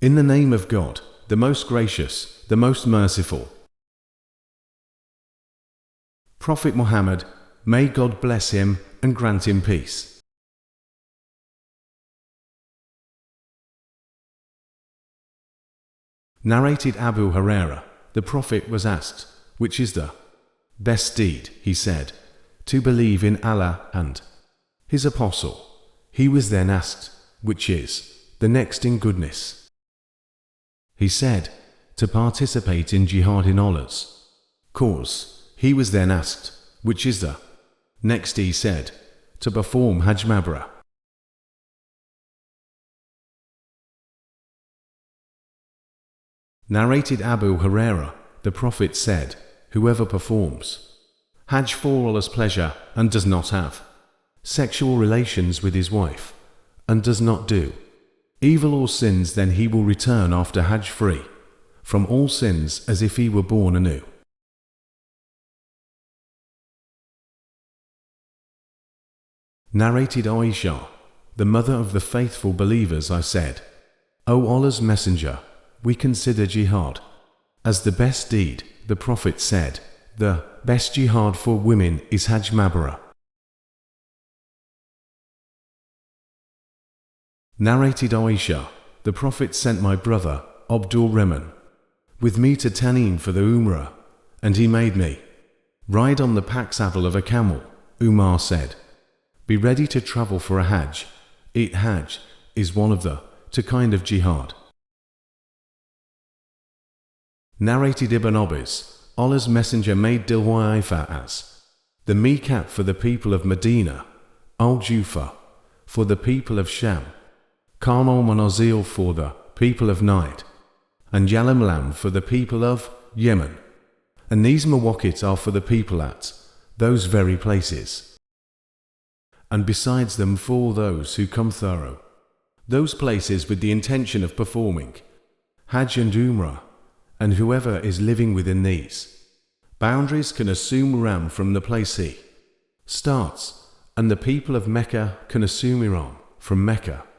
In the name of God, the most gracious, the most merciful. Prophet Muhammad, may God bless him and grant him peace. Narrated Abu Huraira, the Prophet was asked, which is the best deed? He said, to believe in Allah and His Apostle. He was then asked, which is the next in goodness? He said, to participate in jihad in Allah's cause. He was then asked, which is the next? He said, to perform Hajj Pilgrimage. Narrated Abu Huraira, the Prophet said, whoever performs Hajj for Allah's pleasure and does not have sexual relations with his wife, and does not do evil or sins, then he will return after Hajj free from all sins as if he were born anew. Narrated Aisha, the mother of the faithful believers, I said, O Allah's Messenger, we consider jihad as the best deed. The Prophet said, the best jihad for women is Hajj Pilgrimage. Narrated Aisha, the Prophet sent my brother, Abdul Rahman, with me to Tanim for the Umrah, and he made me ride on the pack saddle of a camel. Umar said, be ready to travel for a Hajj. Hajj is one of the two kind of jihad. Narrated Ibn Abbas, Allah's Messenger made Dhul Hulayfa as the Miqat for the people of Medina, Al-Jufa for the people of Sham, Karmel Manazil for the people of Najd, and Yalamlam for the people of Yemen. And these Mawaqit are for the people at those very places. And besides them for those who come thorough those places with the intention of performing Hajj and Umrah, and whoever is living within these boundaries can assume Ram from the place he starts, and the people of Mecca can assume Iran from Mecca.